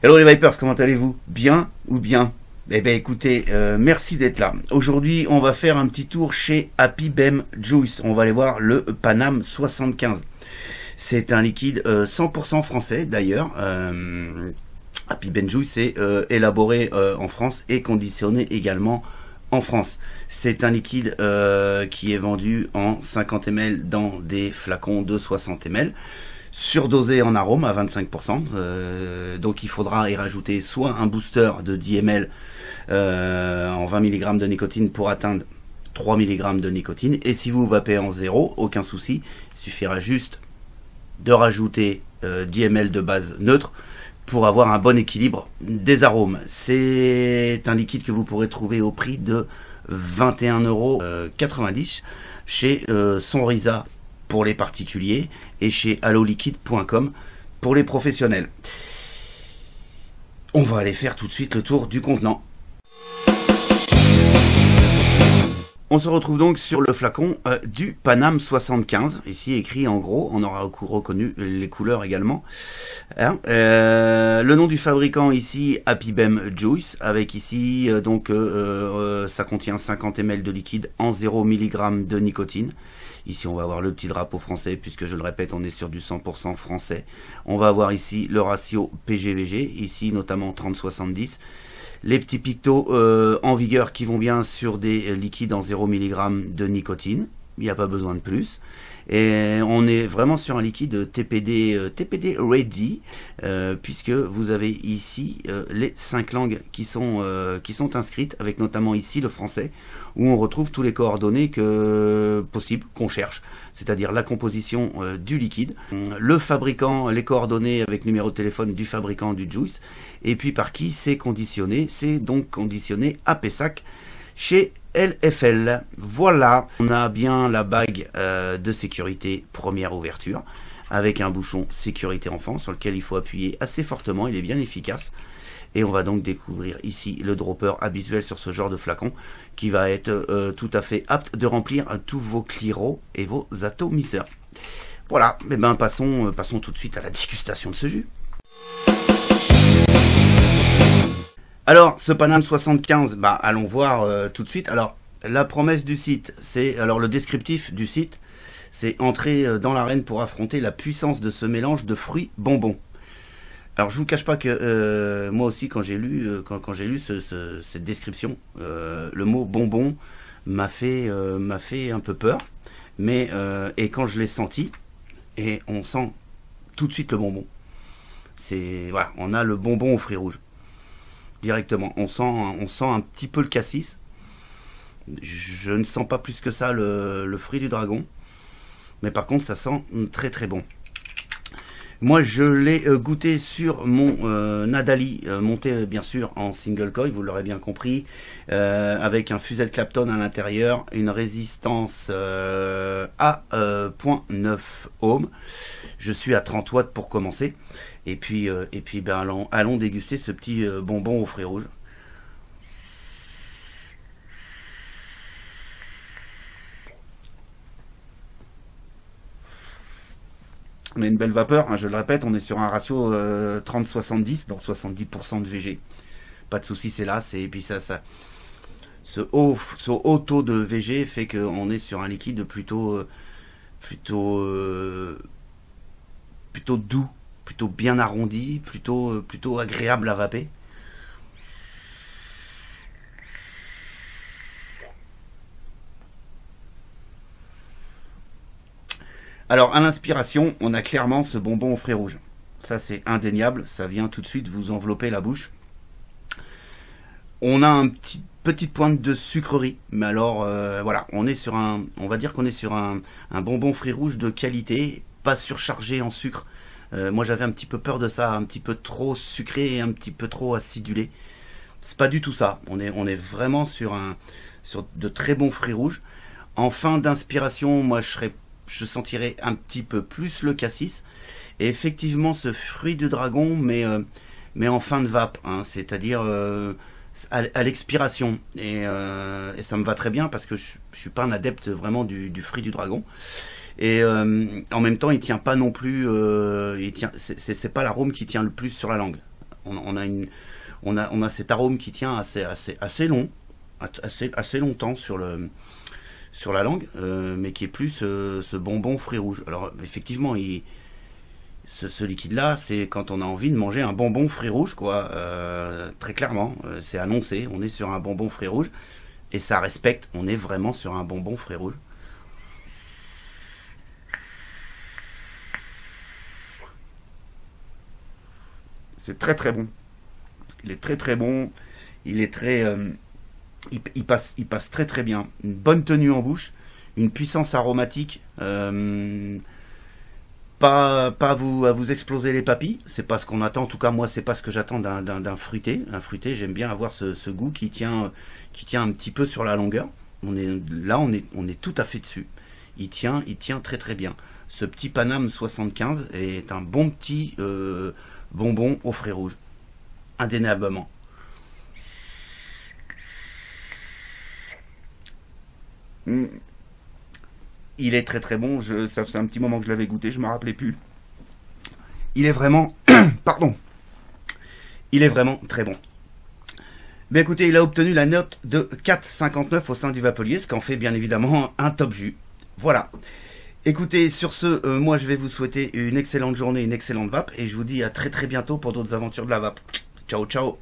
Hello les Vipers, comment allez-vous? Bien ou bien? Eh bien écoutez, merci d'être là. Aujourd'hui, on va faire un petit tour chez Happy Ben Juice. On va aller voir le Paname 75. C'est un liquide 100% français d'ailleurs. Happy Ben Juice est élaboré en France et conditionné également en France. C'est un liquide qui est vendu en 50 ml dans des flacons de 60 ml. Surdosé en arôme à 25%, donc il faudra y rajouter soit un booster de 10 ml en 20 mg de nicotine pour atteindre 3 mg de nicotine, et si vous vapez en zéro, aucun souci, il suffira juste de rajouter 10 ml de base neutre pour avoir un bon équilibre des arômes. C'est un liquide que vous pourrez trouver au prix de 21,90 € chez Sonrisa pour les particuliers et chez alloliquide.com pour les professionnels. On va aller faire tout de suite le tour du contenant. On se retrouve donc sur le flacon du Paname 75, ici écrit en gros, on aura reconnu les couleurs également. Hein, le nom du fabricant ici, Happy Ben Juice, avec ici ça contient 50 ml de liquide en 0 mg de nicotine. Ici on va avoir le petit drapeau français, puisque je le répète, on est sur du 100% français. On va avoir ici le ratio PG-VG, ici notamment 30-70. Les petits pictos en vigueur qui vont bien sur des liquides en 0 mg de nicotine. Il n'y a pas besoin de plus. Et on est vraiment sur un liquide TPD ready, puisque vous avez ici les 5 langues qui sont inscrites, avec notamment ici le français, où on retrouve tous les coordonnées possibles qu'on cherche, c'est-à-dire la composition du liquide, le fabricant, les coordonnées avec numéro de téléphone du fabricant du juice, et puis par qui c'est conditionné. C'est donc conditionné à Pessac chez LFL. Voilà, on a bien la bague de sécurité première ouverture avec un bouchon sécurité enfant sur lequel il faut appuyer assez fortement, il est bien efficace. Et on va donc découvrir ici le dropper habituel sur ce genre de flacon qui va être tout à fait apte de remplir tous vos cliros et vos atomiseurs. Voilà, et ben passons tout de suite à la dégustation de ce jus. Alors, ce Paname 75, allons voir tout de suite. Alors, la promesse du site, le descriptif du site, c'est entrer dans l'arène pour affronter la puissance de ce mélange de fruits bonbons. Alors, je vous cache pas que moi aussi, quand j'ai lu, cette description, le mot bonbon m'a fait un peu peur. Mais et quand je l'ai senti, et on sent tout de suite le bonbon. Voilà, on a le bonbon aux fruits rouges. Directement, on sent un petit peu le cassis. Je ne sens pas plus que ça le fruit du dragon, mais par contre ça sent très très bon. Moi je l'ai goûté sur mon Nadali, monté bien sûr en single coil, vous l'aurez bien compris, avec un Fuzel Clapton à l'intérieur, une résistance à 0.9 ohms. Je suis à 30 watts pour commencer. Et puis allons déguster ce petit bonbon aux fruits rouges. On a une belle vapeur, hein, je le répète, on est sur un ratio 30-70, donc 70% de VG. Pas de souci, c'est là. Et puis ce haut taux de VG fait qu'on est sur un liquide plutôt doux, plutôt bien arrondi, plutôt agréable à vaper. Alors à l'inspiration, on a clairement ce bonbon aux fruits rouges. Ça c'est indéniable, ça vient tout de suite vous envelopper la bouche. On a une petite pointe de sucrerie, mais alors voilà, on va dire qu'on est sur un bonbon fruits rouges de qualité, pas surchargé en sucre. Moi j'avais un petit peu peur de ça, un petit peu trop sucré et un petit peu trop acidulé. C'est pas du tout ça. On est vraiment sur de très bons fruits rouges. En fin d'inspiration, moi je sentirais un petit peu plus le cassis. Et effectivement ce fruit du dragon, mais en fin de vape, hein, c'est-à-dire à l'expiration. Et ça me va très bien parce que je suis pas un adepte vraiment du fruit du dragon. Et en même temps, il tient pas non plus. C'est pas l'arôme qui tient le plus sur la langue. On a cet arôme qui tient assez long, assez longtemps sur la langue, mais qui est plus ce bonbon fruits rouges. Alors effectivement, ce liquide-là, c'est quand on a envie de manger un bonbon fruits rouges, quoi. Très clairement, c'est annoncé, on est sur un bonbon fruits rouges, et ça respecte, on est vraiment sur un bonbon fruits rouges. C'est très très bon. Il est très très bon. Il est très, il passe très très bien. Une bonne tenue en bouche, une puissance aromatique. Pas à vous exploser les papilles. C'est pas ce qu'on attend. En tout cas, moi, c'est pas ce que j'attends d'un fruité. Un fruité, j'aime bien avoir ce goût qui tient un petit peu sur la longueur. On est tout à fait dessus. Il tient très très bien. Ce petit Paname 75 est un bon petit bonbon aux fruits rouges. Indéniablement. Mm. Il est très très bon. Ça fait un petit moment que je l'avais goûté, je ne me rappelais plus. Il est vraiment... Pardon. Il est vraiment très bon. Mais écoutez, il a obtenu la note de 4,59 au sein du Vapelier, ce qui en fait bien évidemment un top jus. Voilà. Écoutez, sur ce, moi je vais vous souhaiter une excellente journée, une excellente vape, et je vous dis à très très bientôt pour d'autres aventures de la vape. Ciao ciao.